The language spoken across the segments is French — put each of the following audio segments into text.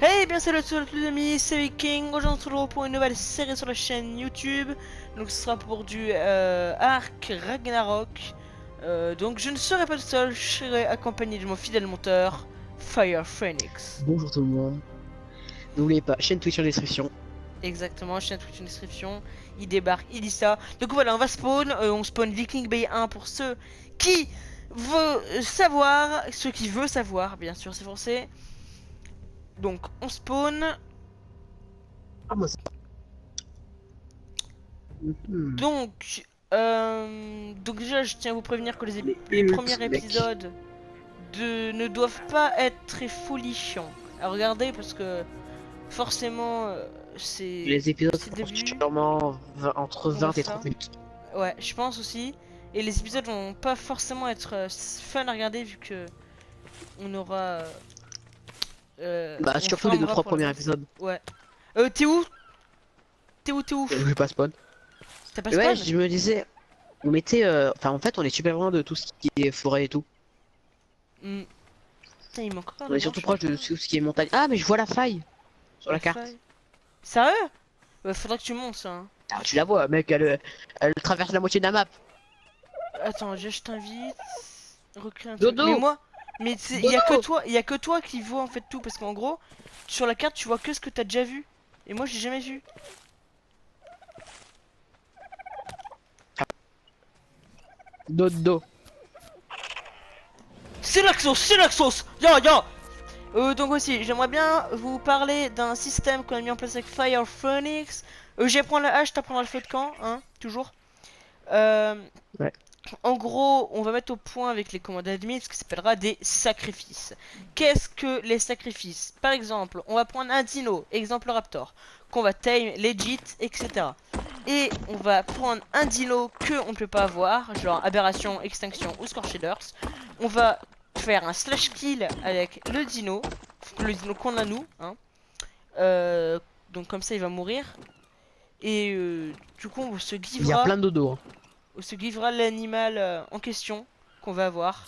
Hey, bien salut à tous les amis, c'est Viking. Aujourd'hui on se retrouve pour une nouvelle série sur la chaîne YouTube. Donc ce sera pour du Arc Ragnarok. Donc je ne serai pas tout seul, je serai accompagné de mon fidèle monteur, Fire Phoenix. Bonjour tout le monde. N'oubliez pas, chaîne Twitch en description. Exactement, je tiens toute une description. Il débarque, il dit ça. Donc voilà, on va spawn. On spawn Viking Bay 1 pour ceux qui veulent savoir. Ceux qui veulent savoir, bien sûr, c'est français. Donc on spawn. Ah, moi ça. Mhm. Donc déjà, je tiens à vous prévenir que les Hulk, premiers mec. épisodes ne doivent pas être très folichons à regarder parce que forcément, Les épisodes c'est le feront début. sûrement entre On voit 20 et ça. 30 minutes. Ouais, je pense aussi. Et les épisodes vont pas forcément être fun à regarder vu que on aura, Bah, on surtout les farmera 2-3 pour le premiers boss. épisodes. Ouais. T'es où? T'es où? T'es où? Je vais pas spawn. T'as pas Ouais, spawn? je me disais, on mettait. Enfin, en fait, on est super loin de tout ce qui est forêt et tout. Hmm. Putain, il manque encore On de est surtout branches, je sais pas proche de pourquoi. tout ce qui est montagne. Ah, mais je vois la faille sur La la carte. faille. Sérieux? Bah, faudra que tu montes ça, hein. Ah, tu la vois, mec, elle traverse la moitié de la map. Attends, je t'invite. Recréer un truc. Mais Dodo! moi, mais Dodo! il y a que toi qui vois en fait tout parce qu'en gros, sur la carte, tu vois que ce que t'as déjà vu. Et moi, j'ai jamais vu. Dodo! C'est l'Axos, ya ya. Donc aussi, j'aimerais bien vous parler d'un système qu'on a mis en place avec Fire Phoenix. Je vais prendre la hache, t'apprendras le feu de camp, hein, toujours. Euh, Ouais. En gros, on va mettre au point avec les commandes admin ce qui s'appellera des sacrifices. Qu'est-ce que les sacrifices? Par exemple, on va prendre un dino, exemple Raptor, qu'on va tame, legit, etc. Et on va prendre un dino que on ne peut pas avoir, genre aberration, extinction ou scorcheders. On va faire un slash kill avec le dino qu'on a nous, hein. Euh, donc comme ça il va mourir. Et du coup Il y a plein de dodo, hein. on se livrera l'animal en question qu'on va avoir.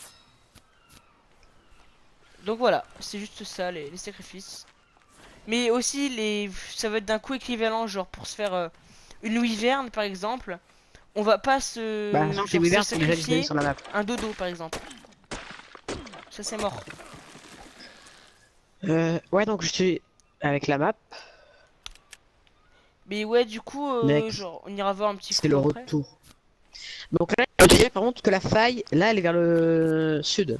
Donc voilà, c'est juste ça les sacrifices. Mais aussi ça va être d'un coup équivalent, genre pour se faire une wyvern par exemple, on va pas Bah, les se Weavers sont déjà disponibles sacrifier sur la map. un dodo par exemple. Ça c'est mort. Ouais, donc je suis avec la map, Mais ouais, du coup, mec, genre on ira voir un petit c'est coup le après. retour. Donc là, je dirais par contre que la faille, là, elle est vers le sud.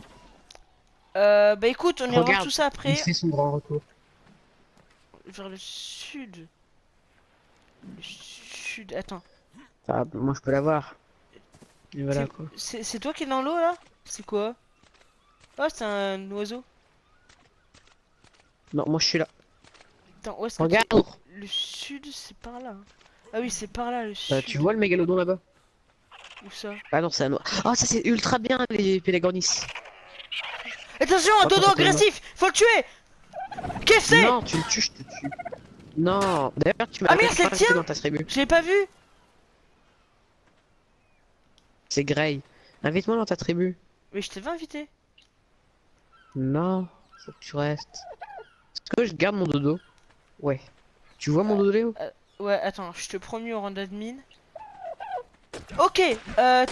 Bah écoute, on ira voir Regarde, tout ça il après. fait son grand retour. Vers le sud. Le sud. Attends. Ah, moi, je peux la voir. Et voilà C'est quoi. c'est toi qui es dans l'eau là? C'est quoi? Oh, c'est un oiseau. Non, moi, je suis là. Attends, où est-ce que t'es? Regarde, Le sud, c'est par là, hein. Ah oui, c'est par là, le tu sud. vois le mégalodon là-bas? Où ça? Ah non, c'est un noir. Oh, ça c'est ultra bien les Pelagornis. Attention, un Oh, quand dodo ça tombe là. agressif! Faut le tuer! Qu'est-ce que c'est? Non, tu le tues, je te tue. Non, d'ailleurs, tu Ah m'as merde, c'est le tien! rajouté dans ta tribu. Je l'ai pas vu! C'est Grey. Invite-moi dans ta tribu. Mais je t'avais invité. Non, faut que tu restes. Est-ce que je garde mon dodo? Ouais. Tu vois mon Euh, dodo, Léo? ouais, attends, je te promu au rang d'admin. Ok,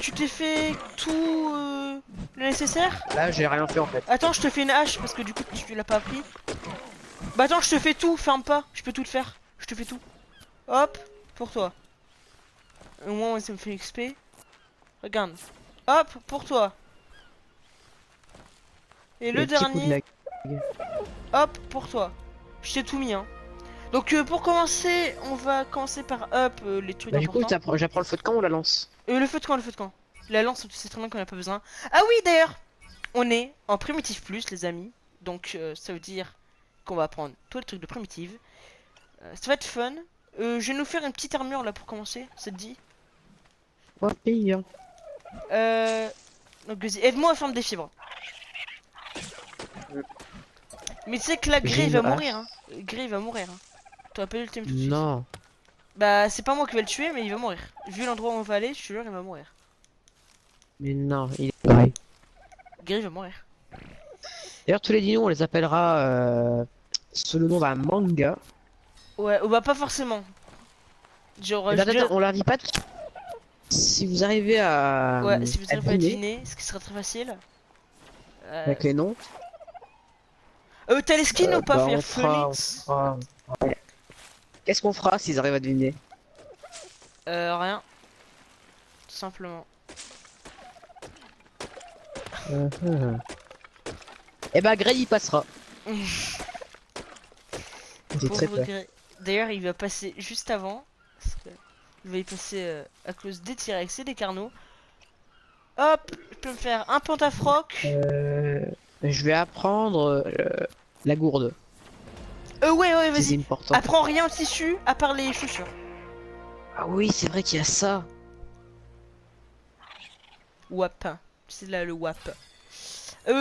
tu t'es fait tout le nécessaire? Là, j'ai rien fait en fait. Attends, je te fais une hache parce que du coup tu l'as pas appris. Bah attends, je te fais tout, ferme pas, je peux tout te faire. Je te fais tout. Hop, pour toi. Au moins, ça me fait XP. Regarde. Hop, pour toi. Et le Le petit coup de dernier, la... hop, pour toi. Je t'ai tout mis, hein. Donc, pour commencer, on va commencer par up les trucs Bah du coup, importants. j'apprends le feu de camp ou la lance? Le feu de camp, le feu de camp. La lance, c'est très bien qu'on n'a pas besoin. Ah oui, d'ailleurs, on est en primitive plus, les amis. Donc, ça veut dire qu'on va prendre tous les trucs de primitive. Ça va être fun. Je vais nous faire une petite armure là pour commencer, ça te dit? Oh, pire. euh, Donc, vas-y, aide-moi à faire des fibres. Mais tu sais que là, J'ai Gray une va hache. mourir, hein. Gray va mourir, hein. T'aurais pas dû le thème tout de suite. Non. Bah, c'est pas moi qui vais le tuer, mais il va mourir. Vu l'endroit où on va aller, je suis sûr, il va mourir. Mais non, il est pareil. Gray va mourir. D'ailleurs, tous les dinos, on les appellera sous le nom d'un manga. Ouais, bah pas forcément. Genre, Attends, attends, on leur dit pas tout. Si vous arrivez ouais, si vous à arrivez à deviner deviner, ce qui serait très facile. avec les noms, T'as les skins ou pas, bah Fire on fera, Phoenix? ouais. Qu'est-ce qu'on fera s'ils arrivent à deviner? Rien. Tout simplement. Eh bah Grey il passera. J'ai très Pauvre peur. Grey. D'ailleurs, il va passer juste avant. Parce que il va y passer à cause des T-Rex et des Carnot. Hop, je peux me faire un Pantafroc. Je vais apprendre la gourde. Ouais, C'est vas-y. important. Apprends rien au tissu à part les chaussures. Ah oui, c'est vrai qu'il y a ça. WAP. C'est là le WAP.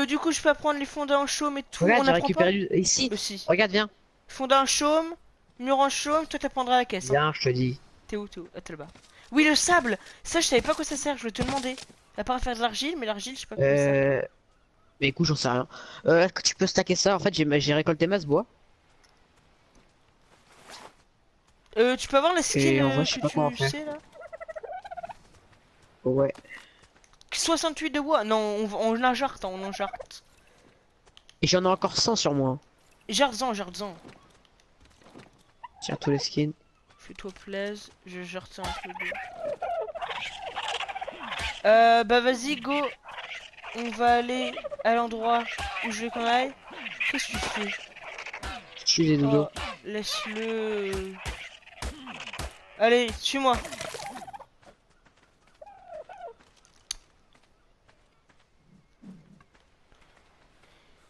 Du coup, je peux apprendre les fondants en chaume et tout. Regarde, On j'ai apprend pas? récupéré ici. Aussi. Regarde, viens. Fondant en chaume, mur en chaume, toi t'apprendras la caisse. Hein. Viens, je te dis. T'es où? Ah, t'es là-bas. Oui, le sable! Ça, je savais pas à quoi ça sert, je voulais te demander. À part faire de l'argile, mais l'argile, je sais pas quoi ça sert. Mais écoute, j'en sais rien. Est-ce que tu peux stacker ça? En fait, j'ai récolté masse bois. Tu peux avoir la skin Et en vrai, je sais que pas quoi en tu faire. sais là? Ouais. 68 de bois? Non, on en jarte, on en jarte. Et j'en ai encore 100 sur moi. Jarte-en. Tiens, tous les skins. Fais-toi plaise, je jarte un peu de. Bah vas-y, go. On va aller à l'endroit où je veux qu'on aille. Qu'est-ce que tu fais? Je suis des dodos. Oh, laisse-le. Allez, suis-moi.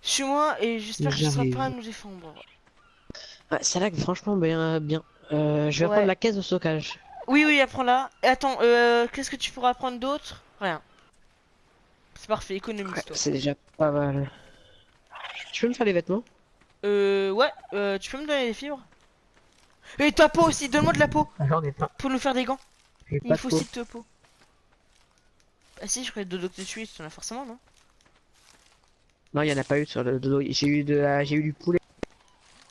Suis-moi et j'espère que tu seras J'arrive. pas à nous défendre. Ouais, ça lag franchement bien. Je vais Ouais. prendre la caisse de stockage. Oui, apprends-la. Et attends, qu'est-ce que tu pourras apprendre d'autre? Rien. C'est parfait, économise toi. C'est déjà pas mal. Tu peux me faire les vêtements? Ouais, tu peux me donner des fibres? Et ta peau aussi, donne-moi de la peau J'en ai pas. pour nous faire des gants. J'ai Il pas me de faut peau. aussi de ta peau. Ah si, je croyais dodo que tu en as forcément, non? Non, il y en a pas eu sur le dodo. J'ai eu du poulet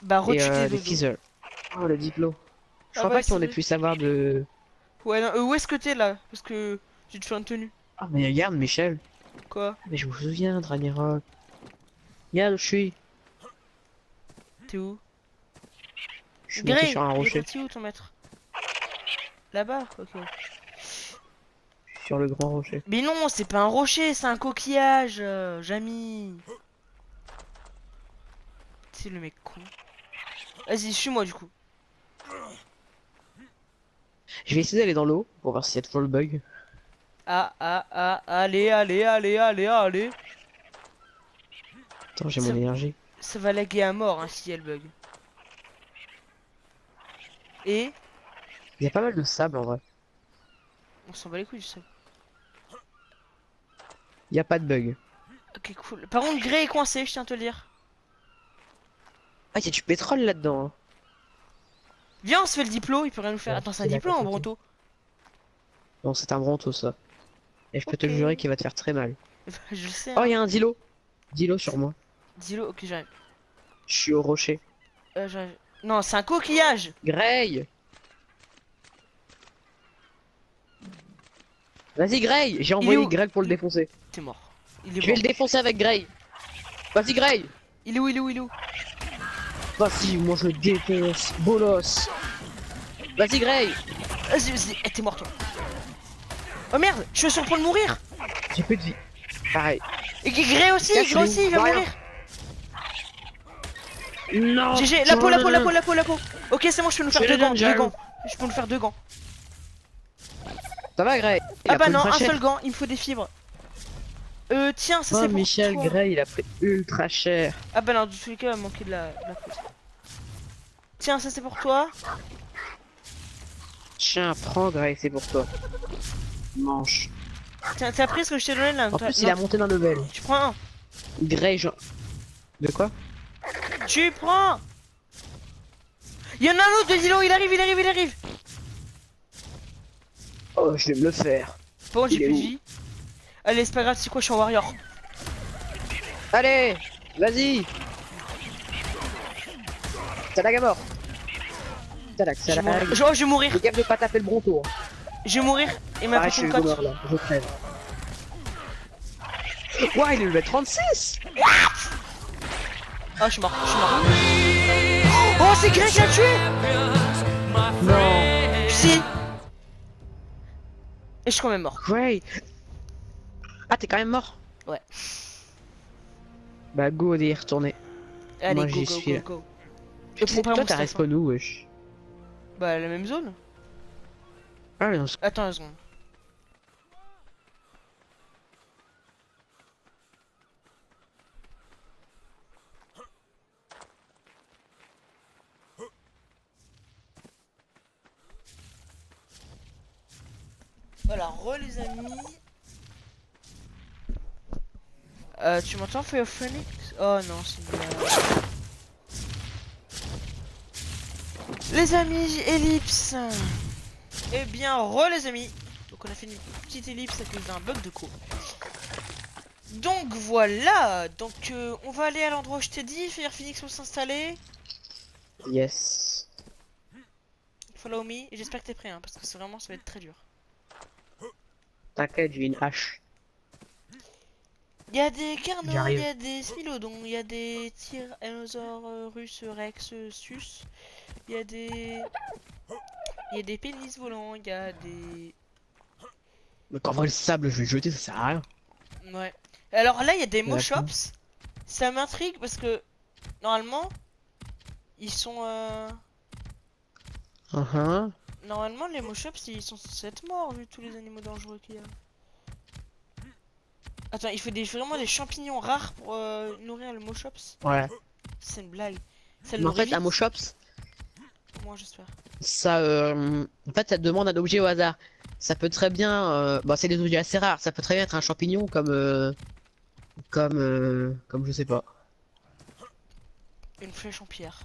Bah, et retue tes des dodos. fizzles. Oh, le diplo. Je Ah crois bah, pas c'est qu'on ait vrai. pu savoir de. Ouais, non, où est-ce que t'es là? Parce que tu te fais une tenue. Ah, mais regarde, Michel. Quoi? Mais je me souviens de Ragnarok. Regarde où je suis. T'es où? Je suis monté Grey, sur un il est rocher. parti où ton maître? Là-bas? Ok. Sur le grand rocher. Mais non, c'est pas un rocher, c'est un coquillage, Jamy. C'est le mec con. Vas-y, suis-moi du coup. Je vais essayer d'aller dans l'eau pour voir s'il y a toujours le bug. Allez. Attends, j'ai Ça- mon énergie. Ça va laguer à mort hein, s'il y a le bug. Et Il y a pas mal de sable en vrai. on s'en bat les couilles du sable. Il y a pas de bug. Ok, cool. Par contre, Grey est coincé, je tiens à te le dire. Ah, il y a du pétrole là-dedans. Hein. Viens, on se fait le diplo, il peut rien nous faire. Ouais, Attends, c'est un c'est diplo d'accord, en ok. bronto? Non, c'est un bronto ça. Et je peux te Ok. jurer qu'il va te faire très mal. Je le sais. Oh, Hein. il y a un dilo. Dilo sur moi. Dis-le, ok, j'arrive. Je suis au rocher. J'arrive. Non, c'est un coquillage. Grey! Vas-y, Grey! J'ai Il est envoyé où? Grey pour le défoncer. T'es mort. Il est Je vais mort. le défoncer avec Grey. Vas-y, Grey! Il est où? Vas-y, moi je le défonce. Bolos. Vas-y, Grey! Vas-y. Eh, t'es mort toi. Oh merde, je suis sur le point de mourir. J'ai plus de vie. Pareil. Et Grey aussi, Casse-le, il va rien. mourir. Non! GG, la peau. Ok, c'est bon, je peux nous faire Je deux le gants, donne, deux Jalo. gants. Je peux nous faire deux gants. Ça va, Grey? Il Ah a bah pris non, un ultra cher. seul gant, il me faut des fibres. Tiens, ça Oh, c'est pour Michel, toi. Grey, il a pris ultra cher. Ah bah non, du tous les cas, il va manquer de la peau. Tiens, ça c'est pour toi. Tiens, prends, Grey, c'est pour toi. Manche. Tiens, t'as pris ce que je t'ai donné là? En plus, il a monté d'un level. Tu prends un. Grey, genre. De quoi? Tu prends. Il y en a un autre de Dilo, il arrive. Oh, je vais me le faire. Bon, j'ai Il est plus de où? vie. Allez, c'est pas grave, c'est quoi, je suis en warrior. Allez, vas-y. Talag à mort. Talag, Je vais mourir. talag. Je vais mourir. Fais gaffe de pas taper le bronto. Je vais mourir. Et ma Ah, je petite suis cote. gomer là, je crève. Ouah, il est level 36. Oh, je suis mort. Je suis mort. Oh, c'est Greg qui l'a tué. Non. Si. Et je suis quand même mort. Great. Ah, t'es quand même mort. Ouais. Bah, go, y retourner. Allez, Moi, go, j'y go, suis go, là. go. Je prends pas Toi, mon t'as stuff, hein. respawn où, wesh? Bah, la même zone. Ah, mais on se... Attends une seconde. Voilà, les amis. Tu m'entends, Fire Phoenix? Oh non, c'est une blague. Les amis, ellipse. Eh bien, les amis. Donc on a fait une petite ellipse à cause d'un bug de cours. Donc voilà. Donc on va aller à l'endroit où je t'ai dit. Fire Phoenix pour s'installer. Yes. Follow me. Et j'espère que t'es prêt, hein, parce que c'est vraiment, ça va être très dur. T'inquiète, j'ai une hache. Il y a des carnaux, il J'arrive. y a des smilodons, il y a des tyrannosaures russes, rex, sus. Il y a des... Il y a des pénis volants, il y a des... Mais quand on voit le sable, je vais le jeter, ça sert à rien. Ouais. Alors là, il y a des Il y en a Moshops. Ça m'intrigue parce que, normalement, ils sont... Uh-huh. Normalement, les Moshops, ils sont censés être morts, vu tous les animaux dangereux qu'il y a. Attends, il faut vraiment des champignons rares pour nourrir le Moshops. Ouais. C'est une blague. Ça le Mais en nourrit fait, à vite. Moshops, Moi, j'espère. ça, en fait, ça te demande un objet au hasard. Ça peut très bien, bah, c'est des objets assez rares. Ça peut très bien être un champignon comme je sais pas. Une flèche en pierre.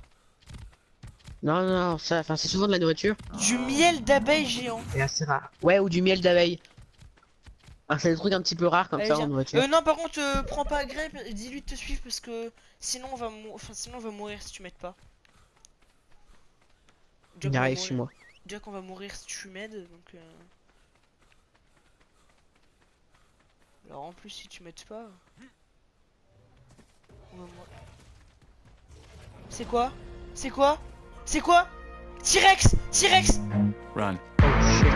Non, non, ça, enfin, c'est souvent de la nourriture. Du miel d'abeille géant. Et assez rare. Ouais, ou du miel d'abeille. Ah, c'est des trucs un petit peu rares comme Allez, ça en viens. nourriture. Non, par contre, prends pas Grep, dis-lui de te suivre parce que sinon sinon on va mourir si tu m'aides pas. Déjà Il qu'on va arrive sur mourir, moi. déjà qu'on va mourir si tu m'aides, donc. Alors en plus si tu m'aides pas, on va mourir. C'est quoi? C'est quoi? C'est quoi? T-Rex! T-Rex! Run. Oh shit.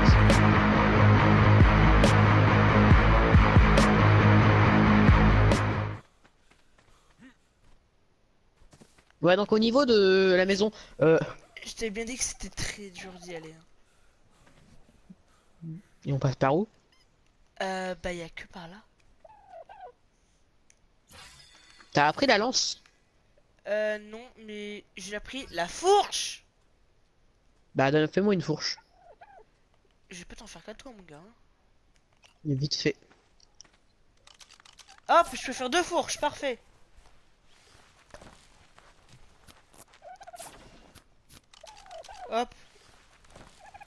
Ouais, donc au niveau de la maison, Je t'avais bien dit que c'était très dur d'y aller, hein. et on passe par où? Bah y a que par là. T'as appris la lance? Non, mais j'ai appris la fourche! Bah, fais-moi une fourche. Je peux t'en faire qu'à toi, mon gars, hein. Vite fait. Hop, je peux faire 2 fourches, parfait. Hop.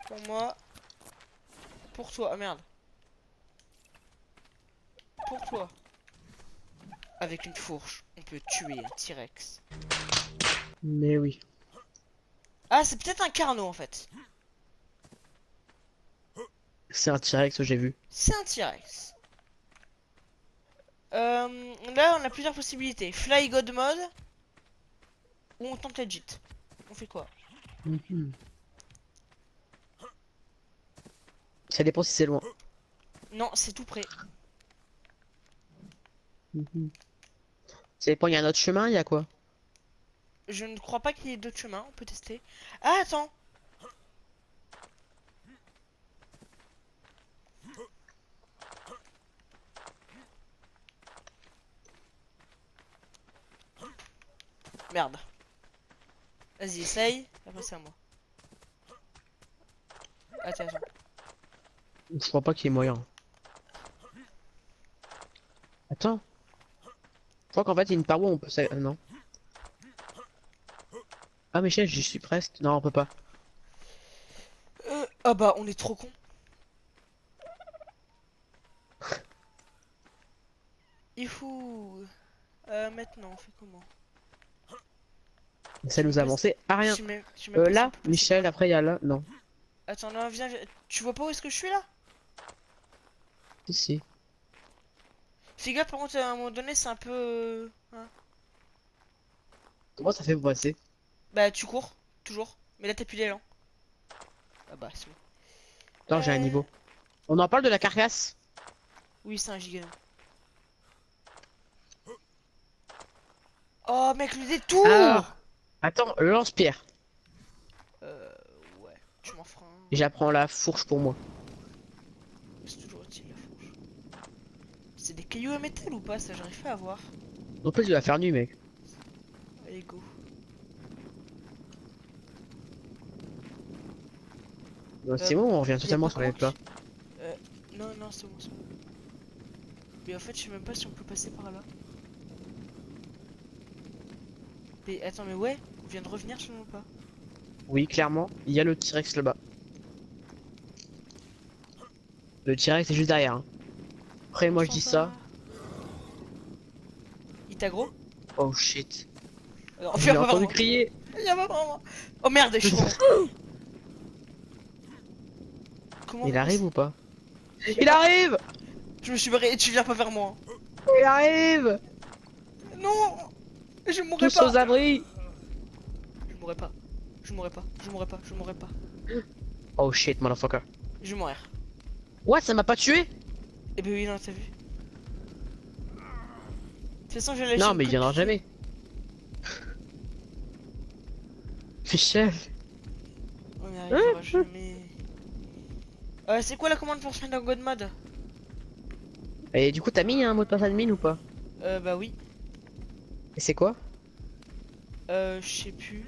Pour moi. Pour toi. Ah merde. Pour toi. Avec une fourche, on peut tuer un T-Rex. Mais oui. Ah, c'est peut-être un carnot en fait. C'est un T-Rex que j'ai vu. C'est un T-Rex. Là, on a plusieurs possibilités. Fly God Mode. Ou on tente legit. On fait quoi? Ça dépend si c'est loin. Non, c'est tout près. Ça dépend, il y a un autre chemin, il y a quoi? Je ne crois pas qu'il y ait d'autres chemins. On peut tester. Ah, attends. Merde. Vas-y, essaye. Après, c'est à moi. Attends, attends. Je crois pas qu'il y ait moyen. Attends. Je crois qu'en fait, il y a une paroi où on peut... non. Ah, mais chef, j'y suis presque. Non, on peut pas. Ah bah, on est trop con. Il faut... maintenant, on fait comment? Ça nous a avancé à rien. Je sais même pas si on Là, peut passer Michel, par là. après il y a là. Non. Attends, non, viens. Tu vois pas où est-ce que je suis là? Si, si. Fais gaffe, par contre, à un moment donné, c'est un peu. Hein. Comment ça fait pour passer? Bah, tu cours, toujours. Mais là, t'as plus d'élan. Ah bah, c'est bon. Attends, j'ai un Euh... niveau. On en parle de la carcasse? Oui, c'est un giga. Oh, mec, le Alors, détour! attends, lance-pierre. Euh. Ouais, tu m'en feras un. J'apprends la fourche pour moi. C'est toujours utile, la fourche. C'est des cailloux à métal ou pas? Ça, j'arrive pas à voir. En plus, il va faire nuit, mec. Allez, go. C'est bon, on revient Y a totalement pas sur les quoi plats. Euh, non, non, c'est bon, c'est bon. Mais en fait, je sais même pas si on peut passer par là. Mais attends, mais ouais, on vient de revenir sur nous ou pas? Oui, clairement, il y a le T-Rex là-bas. Le T-Rex est juste derrière, hein. Après, On moi je sent dis pas. ça. Il t'aggro? Oh shit. On Je l'ai vient pas vers entendu moi. crier. Il vient pas vers moi. Oh merde, je suis tombé. Comment Il arrive ou pas? je sais Il pas. arrive! Je me suis barré et tu viens pas vers moi. Il arrive! Non! Je mourrai Tous aux pas! abris! Je mourrai pas. Je mourrai pas. Je mourrai pas. Je mourrai pas. Oh shit, motherfucker. Je vais mourir. What, ça m'a pas tué? Eh ben oui, non, t'as vu. De toute façon, j'ai lâché Non, une mais il viendra copie. jamais. Michel. On n'y arrivera jamais. C'est quoi la commande pour se mettre dans God Mode? Et du coup, t'as mis un mot de passe admin ou pas? Bah oui. Et c'est quoi? Je sais plus.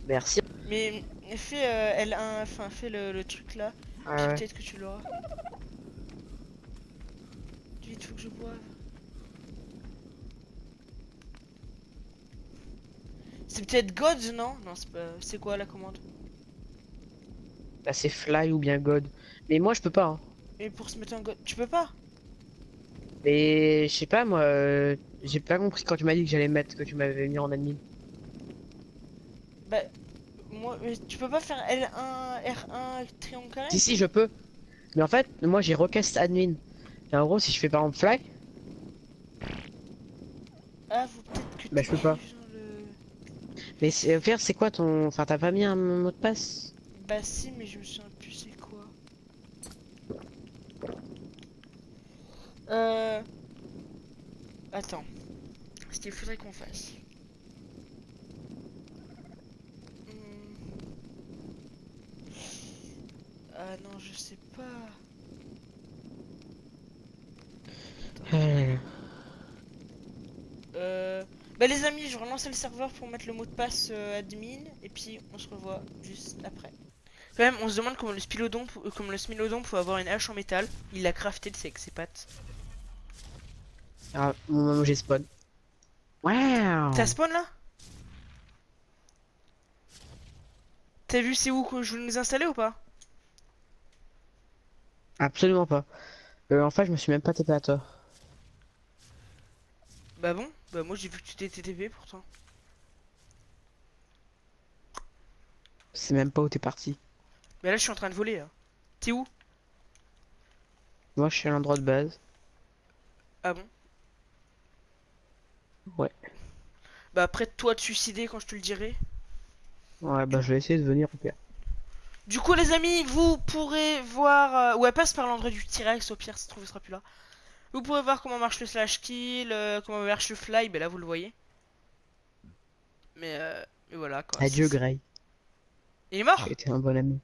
Merci. Mais fais L1, enfin fais le truc là. Ah Puis ouais. peut-être que tu l'auras. Vite, faut que je boive. C'est peut-être God, non? Non, c'est pas. C'est quoi la commande? Bah, c'est Fly ou bien God. Mais moi, je peux pas, hein. Et pour se mettre en God, tu peux pas? Mais je sais pas, moi, j'ai pas compris quand tu m'as dit que j'allais mettre, que tu m'avais mis en admin. Bah, moi, mais tu peux pas faire L1, R1, triangle carré? Si, si, je peux. Mais en fait, moi, j'ai request admin. Et en gros, si je fais par exemple Fly, Ah, faut peut-être que bah, je peux pas. t'écrives dans le. Mais au pire, c'est quoi ton. Enfin, t'as pas mis un mot de passe? Bah, si, mais je me souviens plus c'est quoi. Euh. Attends. Ce qu'il faudrait qu'on fasse. Hmm. Ah non, je sais pas. Euh, Bah les amis, je vais relancer le serveur pour mettre le mot de passe admin et puis on se revoit juste après. Quand même, on se demande comment comment le smilodon peut avoir une hache en métal. Il l'a crafté, c'est avec ses pattes. Ah, moi, j'ai spawn. T'as Wow! spawn là? T'as vu c'est où que je voulais nous installer ou pas? Absolument pas. En fait, je me suis même pas TP à toi. Bah bon, bah moi j'ai vu que tu t'étais TP pourtant. C'est même pas où t'es parti. Mais là je suis en train de voler là. T'es où? Moi, je suis à l'endroit de base. Ah bon? Ouais. Bah après toi te suicider quand je te le dirai. Ouais, bah, je vais essayer de venir au pire. Du coup les amis, vous pourrez voir... Ouais, passe par l'endroit du T-Rex au pire, ça se trouve il sera plus là. Vous pourrez voir comment marche le slash kill, comment marche le fly, bah là vous le voyez. Mais voilà quoi. Adieu, Grey. Il est Tu mort? été un bon ami.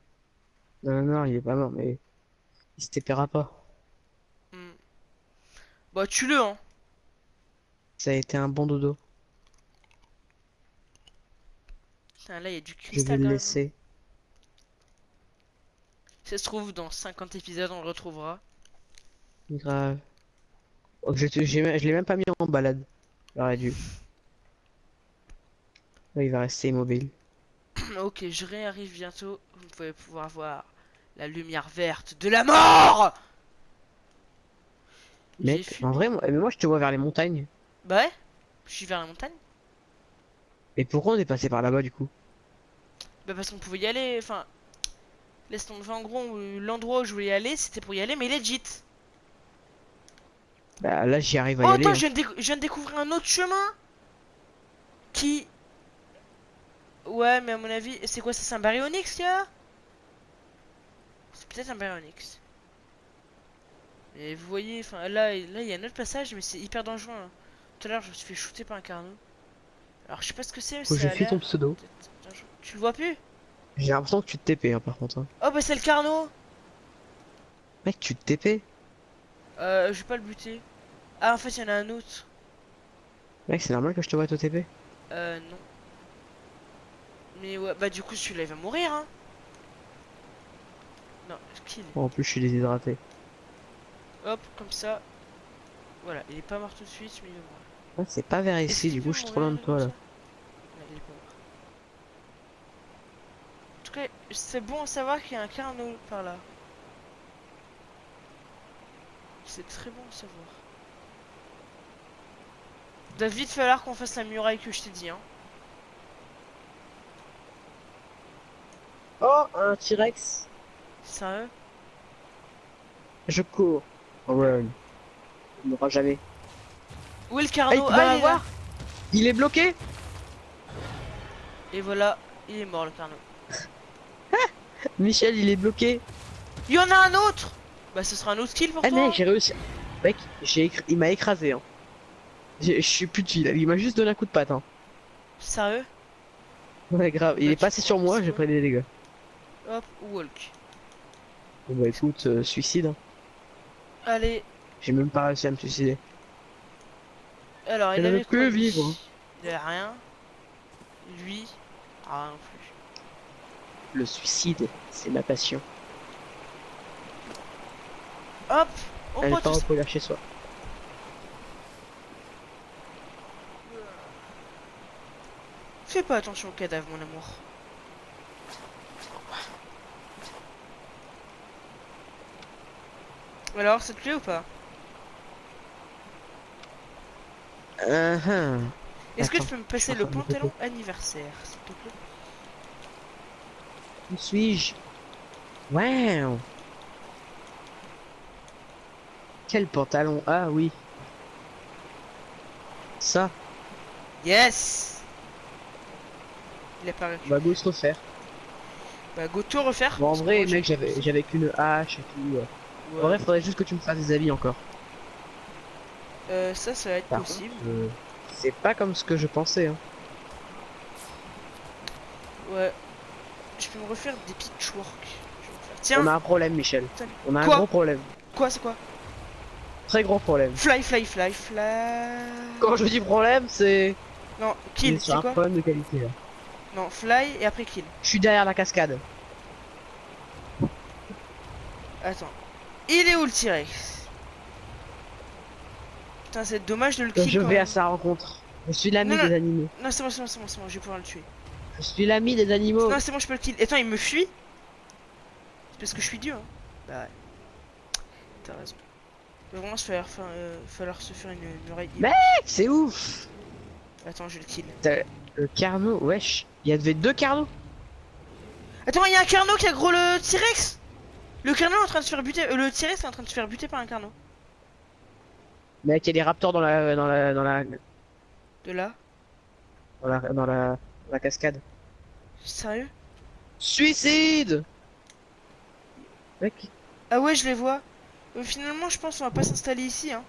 Non, non, non, il est pas mort, mais il se TPera pas. Hmm. Bah tue-le hein. Ça a été un bon dodo. Putain là il y a du Je vais cristal le quand même, hein. laisser. Si ça se trouve dans 50 épisodes on le retrouvera. Grave. Oh, je l'ai même pas mis en balade. J'aurais dû. Là, il va rester immobile. Ok, je réarrive bientôt. Vous pouvez pouvoir voir la lumière verte de la mort. J'ai Mec, en fumé. vrai, mais moi, je te vois vers les montagnes. Bah ouais, je suis vers la montagne. Et pourquoi on est passé par là-bas du coup? Bah parce qu'on pouvait y aller, enfin, laisse tomber, enfin, en gros, l'endroit où je voulais y aller, c'était pour y aller, mais legit. Bah là j'y arrive à Oh, y attends, aller, hein. je viens de découvrir un autre chemin qui... Ouais, mais à mon avis, c'est quoi ça? C'est un baryonyx qu'il y a? C'est peut-être un baryonyx. Mais vous voyez, enfin, là, il y a un autre passage, mais c'est hyper dangereux, hein. Tout à l'heure, je me suis fait shooter par un carnot. Alors, je sais pas ce que c'est, mais Faut que je ça a fuis ton l'air pseudo. d'être dangereux. Tu le vois plus? J'ai l'impression que tu te TP hein, par contre, hein. Oh, bah c'est le carnot! Mec, tu te TP? Je vais pas le buter. Ah, en fait, il y en a un autre. Mec, c'est normal que je te vois te TP? Non. Mais ouais, bah du coup, celui-là, il va mourir, hein. Non, kill. Oh, en plus, je suis déshydraté. Hop, comme ça. Voilà, il est pas mort tout de suite, mais il va mourir. Ah, c'est pas vers Est-ce ici, qu'il du coup, peut je suis trop loin mourir de comme toi ça? là. Non, il est pas mort. En tout cas, c'est bon à savoir qu'il y a un carnot par là. C'est très bon à savoir. Il va vite falloir qu'on fasse la muraille que je t'ai dit, hein. Oh, un T-Rex. Sérieux? Je cours. Run. Il n'aura jamais. Où est le Ah, il carnot? peut Ah, pas il est là. l'avoir. Il est bloqué. Et voilà, il est mort le carnot. Michel, il est bloqué. Il y en a un autre! Bah, ce sera un autre kill pour Ah mec, toi. j'ai réussi. Mec, il m'a écrasé, hein. Je suis plus de vie, là. Il m'a juste donné un coup de patte, hein. Sérieux? Ouais, grave. Il Bah, est tu passé prends sur moi, j'ai pistolet. pris des dégâts. Hop, walk. Bon bah écoute, suicide, hein. Allez, J'ai même pas réussi à me suicider. alors, Je il ne veux avait quoi plus lui? vivre, hein. Il avait rien. Lui, rien non plus. Le suicide, c'est ma passion. Hop, on Elle est prend pas tout ça. reproduire chez soi. Fais pas attention au cadavre, mon amour. Alors, ça te plaît ou pas? Est-ce que tu Attends, peux me je suis passer en le train de me pantalon péter. anniversaire, s'il te plaît? Où suis-je? Wow! Quel pantalon? Ah oui, ça, Yes! Il a pas on récupéré. va go se refaire. Bah, go tout refaire. Bon, en Parce que vrai, moi, j'ai mec, plus de j'avais qu'une hache et tout. En Ouais. vrai, faudrait juste que tu me fasses des habits encore. Ça va être Par contre, possible. c'est pas comme ce que je pensais, hein. Ouais. Je peux me refaire des pitchwork. Je vais me faire. On Tiens! a un problème, Michel. Salut. On a un Quoi? gros problème. Quoi, c'est quoi? Très gros problème. Fly, fly, fly, fly. Quand je dis problème, c'est... Non, On est kill, sur c'est un quoi? problème de qualité, là. Non, fly et après kill. Je suis derrière la cascade. Attends. Il est où le T-Rex? Putain, c'est dommage de le kill Je quand vais à même. sa rencontre. Je suis Non, l'ami non, des animaux. non, c'est bon, c'est bon, c'est bon, c'est bon, je vais pouvoir le tuer. Je suis l'ami des animaux. Non, c'est bon, je peux le kill. Attends, il me fuit? C'est parce que je suis Dieu, hein. Bah ouais, t'as raison. Il va vraiment falloir se faire une muraille. Mais- C'est ouf. Attends, je le kill. Le carnot, wesh. Il y avait deux carnots. Attends, il y a un carnot qui a gros le T-Rex! Le carnot est en train de se faire buter. Le T-Rex est en train de se faire buter par un carnot. Mec, il y a des raptors De là? dans la cascade. Sérieux? Suicide. Mec, Ah ouais, je les vois. Finalement, je pense qu'on va pas s'installer ici, hein.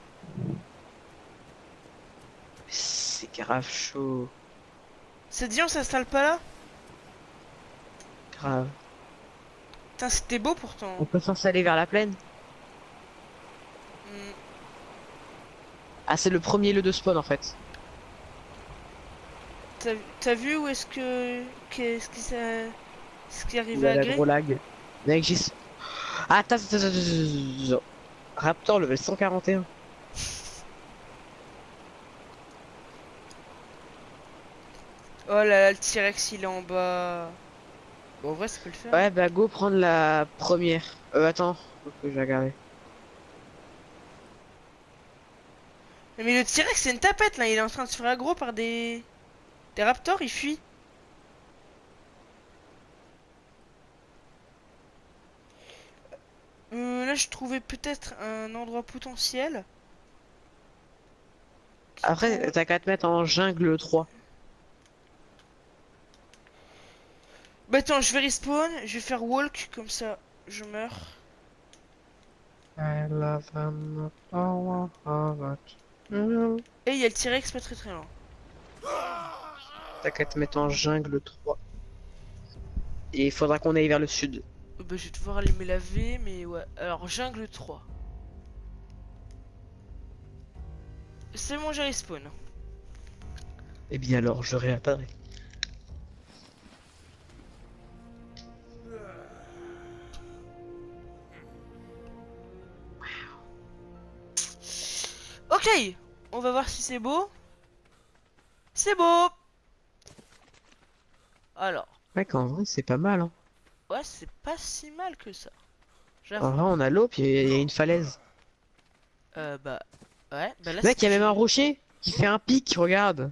c'est grave chaud. Ça te dit, on s'installe pas là? Grave. Putain, c'était beau pourtant. On peut s'installer vers la plaine. Hmm. Ah, c'est le premier lieu de spawn en fait. T'as vu où est-ce que... Ce qui arrive Il a à la Grey? gros lag. Mec, j'ai... Attends. Raptor level 141. Oh là là, le T-Rex il est en bas. Bon, en vrai, ça peut le faire. Ouais, bah go prendre la première. Attends, faut que je la regarde. Mais le T-Rex c'est une tapette là, il est en train de se faire aggro par des... Des raptors, ils fuient. Là, je trouvais peut-être un endroit potentiel. Après, t'as qu'à te mettre en jungle 3. Bah attends, je vais respawn, je vais faire walk, comme ça je meurs. I love the power of it. Et il y a le T-Rex pas très très loin. T'as qu'à te mettre en jungle 3. Et il faudra qu'on aille vers le sud. Bah je vais devoir aller me laver, mais ouais. Alors jungle 3. C'est bon, j'ai respawn. Eh bien alors, je réapparais. Ok, on va voir si c'est beau. C'est beau. Alors, Ouais, qu'en vrai, c'est pas mal, hein. ouais, c'est pas si mal que ça. En J'avoue. vrai, on a l'eau, puis il y a une falaise. Bah, ouais, bah là Mec, il y a c'est... même un rocher qui fait un pic, regarde.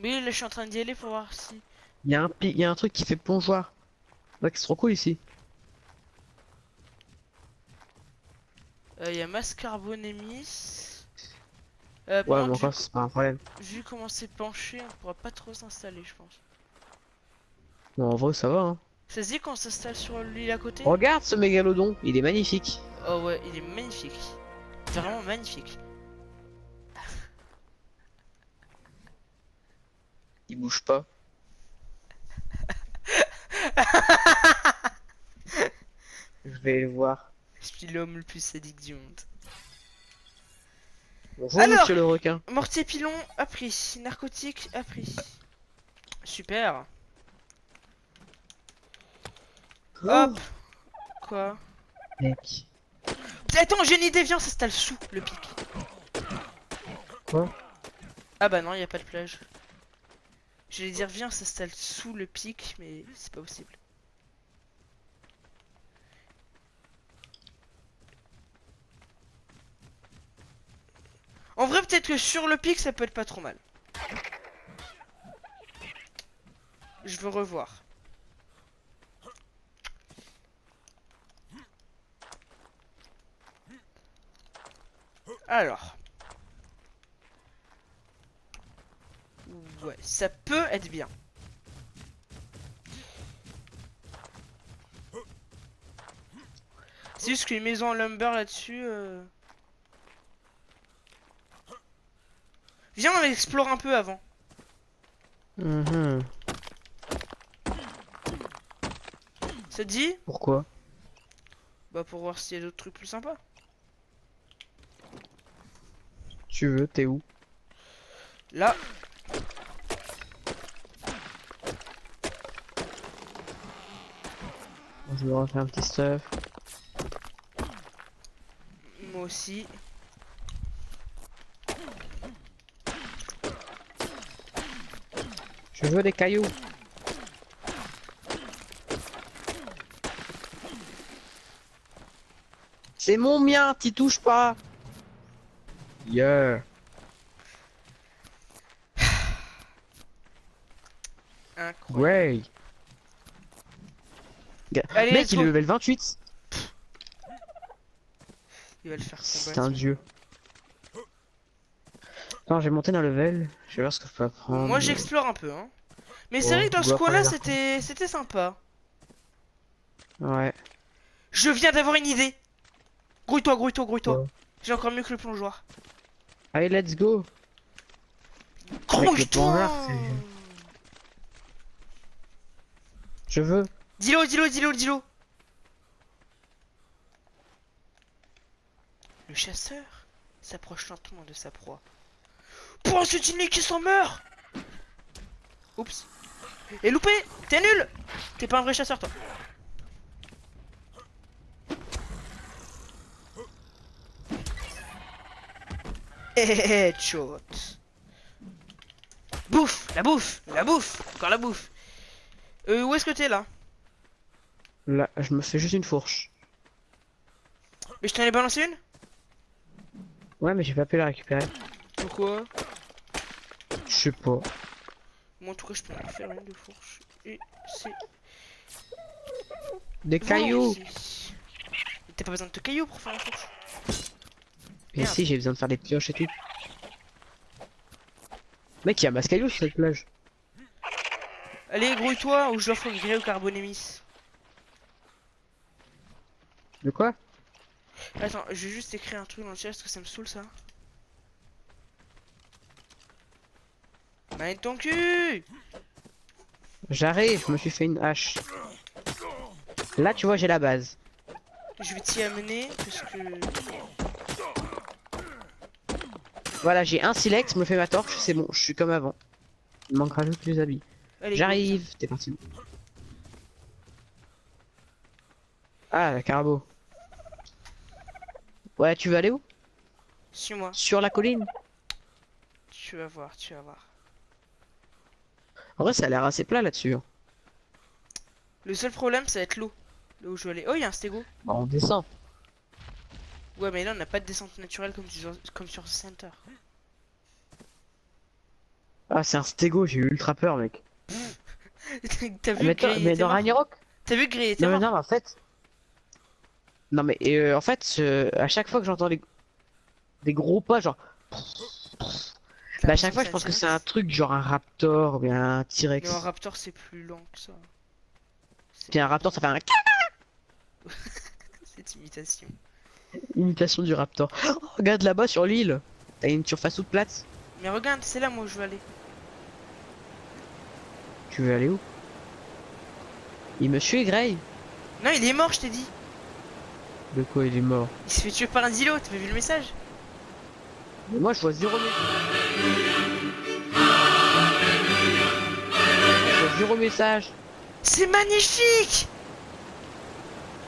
Oui, là je suis en train d'y aller pour voir si... Il y a un pic, il y a un truc qui fait plongeoir. Mec, c'est trop cool ici. Il y a Mascarbonémis. Par Ouais, mais contre, encore, c'est pas un problème. vu comment c'est penché, on pourra pas trop s'installer, je pense. Non, en vrai, ça va, hein. Ça se dit qu'on s'installe sur l'île à côté? Regarde ce mégalodon, il est magnifique. Oh ouais, il est magnifique. Vraiment magnifique. Il bouge pas. Je vais le voir. Je suis l'homme le plus sadique du monde. Bonjour, Alors, monsieur le requin. mortier pilon appris. Narcotique appris. Super. Oh, Hop. Quoi? mec. Attends, j'ai une idée, viens, on s'installe sous le pic. Quoi? Ah bah non, il y a pas de plage. J'allais dire, viens, on s'installe sous le pic, mais c'est pas possible. En vrai, peut-être que sur le pic, ça peut être pas trop mal. Je veux revoir. Alors. Ouais, ça peut être bien. C'est juste qu'une maison en lumber là-dessus... Viens, on explore un peu avant. Mhm. Ça te dit? Pourquoi? Bah pour voir s'il y a d'autres trucs plus sympas. Tu veux, t'es où? Là. Je vais refaire un petit stuff. Moi aussi. Je veux des cailloux. C'est mon mien, t'y touches pas. Yeah. Incroyable. Ouais. Allez, Mec, let's il go. est level 28. Il va le faire C'est combattre. un dieu. Attends, j'ai monté d'un level. Je vais voir ce que je peux apprendre. Moi j'explore un peu, hein. Mais c'est Oh, vrai que dans on ce doit coin là prendre c'était sympa. Ouais. Je viens d'avoir une idée. Grouille-toi, grouille-toi, grouille-toi. Ouais. J'ai encore mieux que le plongeoir. Allez, let's go. Avec le Grouille-toi. plongeoir, je veux. Dis-le, dis-le, dis-le, dis-le. Le chasseur s'approche lentement de sa proie. Pour ensuite qui s'en meurt. Oups. Et loupé. T'es nul. T'es pas un vrai chasseur toi. Headshot. Bouffe, la bouffe, la bouffe, encore la bouffe. Où est-ce que t'es là? Là, je me fais juste une fourche. Mais je t'en ai balancé une? Ouais, mais j'ai pas pu la récupérer. Pourquoi? Je sais pas. Moi en tout cas je peux en faire une de fourche. Et c'est Des cailloux. valorisé. T'as pas besoin de te cailloux pour faire une fourche. Mais Merde. si, j'ai besoin de faire des pioches et tout. Mec, il y a masse cailloux sur cette plage. Allez grouille-toi ou je l'offre gré au carbonémis. De quoi? Attends, je vais juste écrire un truc dans le chat parce que ça me saoule ça. Mets ton cul. J'arrive, je me suis fait une hache. Là, tu vois, j'ai la base. Je vais t'y amener parce que... Voilà, j'ai un silex, je me fais ma torche, c'est bon, je suis comme avant. Il me manquera juste les habits. Allez, go, J'arrive, t'es parti. Ah, la carbo. Ouais, tu veux aller où? viens. Suis-moi. Sur la colline? Tu vas voir, tu vas voir. En vrai, ça a l'air assez plat là-dessus. Hein. Le seul problème, ça va être l'eau. Là où je veux aller. Oh, il y a un stégo. Bah, on descend. Ouais, mais là, on n'a pas de descente naturelle comme sur Center. Ah, c'est un stégo, j'ai eu ultra peur, mec. T'as Ah, vu que Gray mais était dans mort? Ragnarok? T'as vu que Gray était Non, mais mort? non, en fait. Non, mais en fait, à chaque fois que j'entends des gros pas, genre. Bah, à chaque fois, je pense que c'est un truc genre un raptor ou bien un T-Rex. Mais un raptor, c'est plus lent que ça. Puis un raptor, ça fait Cette imitation. une imitation du raptor. Oh, regarde là-bas sur l'île. T'as une surface toute plate. Mais regarde, c'est là moi où je veux aller. Tu veux aller où? Il me suit, Gray. Non, il est mort, je t'ai dit. De quoi il est mort? Il se fait tuer par un dilo, t'as pas vu le message? Mais moi, je vois zéro message. C'est magnifique!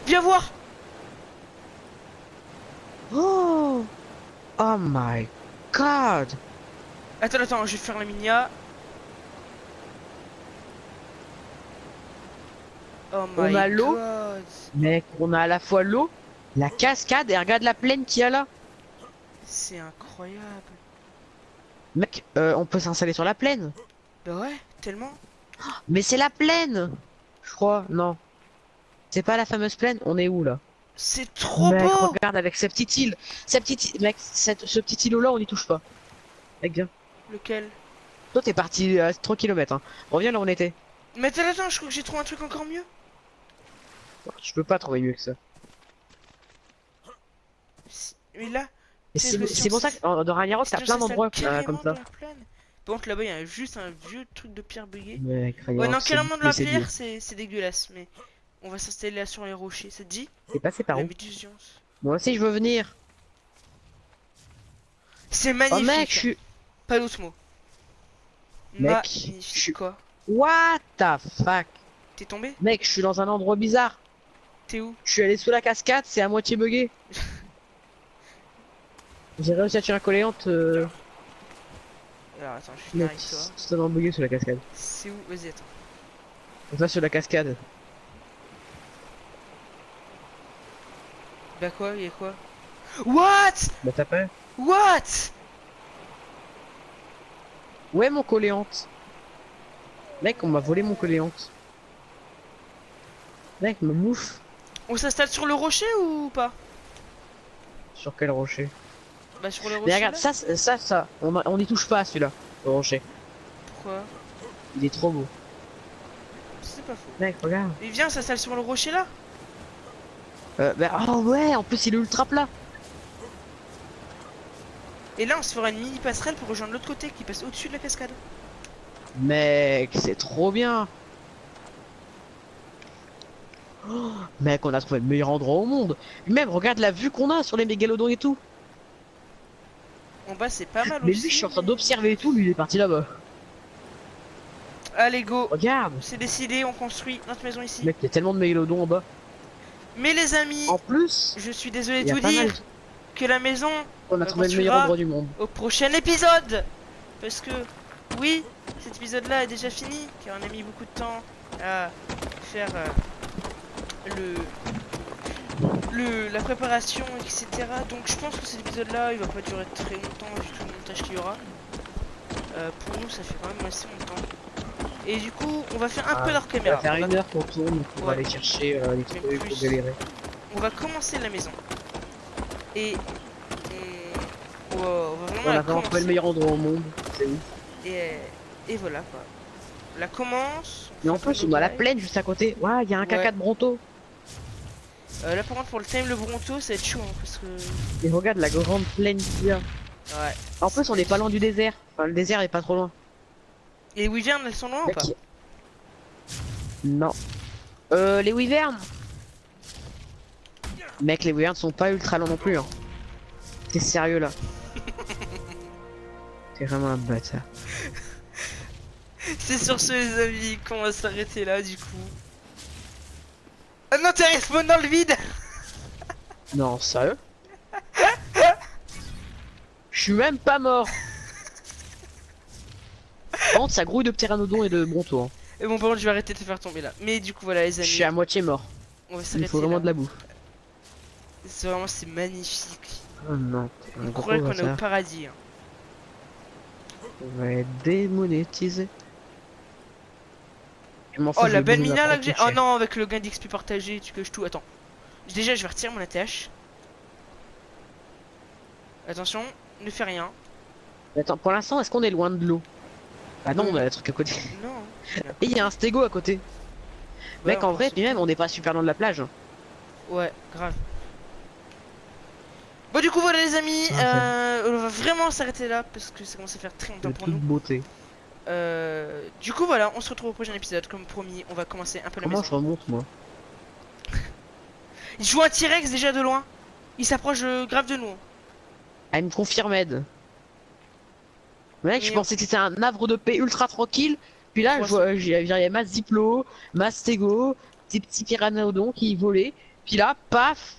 Viens voir! Oh! Oh my god! Attends, je vais faire la minia. Oh On my a l'eau. god! Mec, on a à la fois l'eau, la cascade et regarde la plaine qu'il y a là. C'est incroyable. Mec, on peut s'installer sur la plaine. Bah ouais, tellement. Mais c'est la plaine! Je crois, non. C'est pas la fameuse plaine, on est où là? C'est trop Mec, beau! regarde avec cette petite île. Mec, ce petit îlot là, on y touche pas. Mec, viens. Lequel? Toi, t'es parti à 3 km. Hein. Reviens là où on était. Mais attends, je crois que j'ai trouvé un truc encore mieux. Je peux pas trouver mieux que ça. Mais là, Et c'est le c'est pour ça que dans Ragnarok, t'as plein d'endroits comme ça. Par contre, là-bas, il y a juste un vieux truc de pierre buggé. Mec, Ouais, Ragnarok, non, carrément de la c'est pierre, c'est dégueulasse, mais on va s'installer là sur les rochers, ça te dit? T'es passé par La où? médusiance. Moi aussi, je veux venir. C'est Oh magnifique! mec, je suis... Pas d'autre mot. Mec, Magnifique. je suis- Quoi? What the fuck? T'es tombé? Mec, je suis dans un endroit bizarre. T'es où? Je suis allé sous la cascade, c'est à moitié bugué. J'ai réussi à tuer un colléante. Alors attends, je finis Mec, avec toi. c'est totalement bugué sous la cascade. C'est où? Vas-y, attends. On va sur la cascade. Bah quoi? Y'a quoi? What? Bah t'as pas? What? Ouais, mon colléante. Mec, on m'a volé mon colléante. Mec, me bouffe. On s'installe sur le rocher ou pas? Sur quel rocher? Bah sur le rocher. Mais regarde, là. ça, on y touche pas celui-là, le rocher. Pourquoi? Il est trop beau. C'est pas faux. Mec, regarde. Mais viens, on s'installe sur le rocher là. Bah, oh ouais, en plus il est ultra plat. Et là, on se fera une mini passerelle pour rejoindre l'autre côté qui passe au-dessus de la cascade. Mec, c'est trop bien. Oh, mec, on a trouvé le meilleur endroit au monde. Même, regarde la vue qu'on a sur les mégalodons et tout. En bas, c'est pas mal Mais aussi. lui, je suis en train d'observer et tout, lui, il est parti là-bas. Allez, go. Regarde. C'est décidé, on construit notre maison ici. Mec, il y a tellement de mégalodons en bas. Mais les amis, En plus, je suis désolé il de y a vous pas mal. dire que la maison On a on trouvé le construira meilleur endroit du monde. au prochain épisode. Parce que, oui, cet épisode-là est déjà fini, car on a mis beaucoup de temps à faire la préparation, etc. Donc je pense que cet épisode-là, il va pas durer très longtemps vu tout le montage qu'il y aura. Pour nous, ça fait quand même assez longtemps. Et du coup, on va faire un Ah, peu leur on va caméra. faire une heure qu'on tourne, donc on va Ouais. aller chercher les Même trucs plus. pour galérer. On va commencer la maison. Et on va vraiment On la a vraiment trouvé le commencer. meilleur endroit au monde, c'est ouf. Et, et voilà quoi. On la commence. On Mais fait en un peu plus, nos on a la bails. plaine juste à côté. Ouais, il y a un Ouais. caca de Bronto. Là par contre pour le time le Bronto ça va être chaud hein, parce que. Et regarde la grande plaine qu'il y a. Ouais. En plus, on est pas loin du désert. Enfin, le désert est pas trop loin. Et les Wyverns elles sont loin ou Mec, pas? non. Les wyverns. Mec, les wyverns sont pas ultra longs non plus. Hein. T'es sérieux là? T'es vraiment un bâtard. C'est sur ce les amis qu'on va s'arrêter là du coup. Ah non t'es respawn dans le vide. Non, sérieux? Je suis même pas mort. Par contre, ça grouille de pteranodons et de bronto. Hein. Et bon par contre je vais arrêter de te faire tomber là. Mais du coup voilà les Je suis à amis. moitié mort. On va Il me s'arrêter faut vraiment là. de la bouffe. C'est vraiment c'est magnifique. Oh non. On croirait qu'on est au paradis. Hein. On va être démonétisé. Je m'en fous, Oh je la vais belle bouffer ma mina là que j'ai. propre Oh chair. non avec le gain d'XP partagé tu que je tout. Attends. Déjà je vais retirer mon ATH. Attention, ne fais rien. Mais attends, pour l'instant, est-ce qu'on est loin de l'eau? Ah non, Non. on a un truc à côté. Non. Et il y a un stégo à côté. Ouais, Mec, on en va vrai, se- puis même, on n'est pas super loin de la plage. Hein. Ouais, grave. Bon du coup voilà les amis, on va vraiment s'arrêter là parce que ça commence à faire très longtemps De pour toute nous. beauté. Du coup voilà, on se retrouve au prochain épisode comme promis, on va commencer un peu la Comment maison. je remonte, moi? Il joue un T-Rex déjà de loin. Il s'approche grave de nous. I'm confirmed. Mec, je Mais- pensais que c'était un havre de paix ultra tranquille. Puis là, je Croissant. vois, il y avait ma Ziplo, ma Stego, des petits pteranodons qui volaient. Puis là, paf!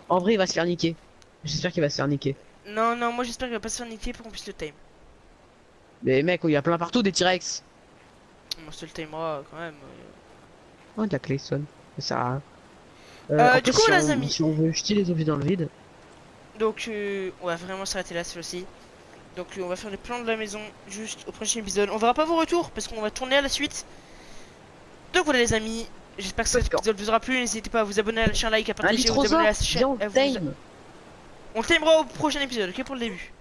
En vrai, il va se faire niquer. J'espère qu'il va se faire niquer. Non, non, moi j'espère qu'il va pas se faire niquer pour qu'on puisse le time. Mais mec, il y a plein partout des T-Rex. On se le timera quand même. Oh, de la Clayson. Ça sert à rien. Du après, coup, si les on, amis. si on veut jeter les objets dans le vide, Donc on va vraiment s'arrêter là cette fois-ci. Donc on va faire les plans de la maison juste au prochain épisode. On verra pas vos retours parce qu'on va tourner à la suite. Donc voilà les amis, j'espère que cet D'accord. épisode vous aura plu. N'hésitez pas à vous abonner, à lâcher un like, à un partager, à vous abonner à la chaîne. viens, on à vous- time. On le timera au prochain épisode, ok pour le début.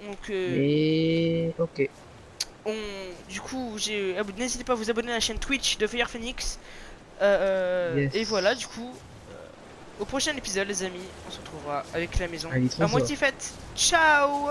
Donc Et ok. du coup n'hésitez pas à vous abonner à la chaîne Twitch de Fire Phoenix. Yes. Et voilà du coup. Au prochain épisode les amis, on se retrouvera avec la maison Allez, trop à fort. moitié faite. Ciao.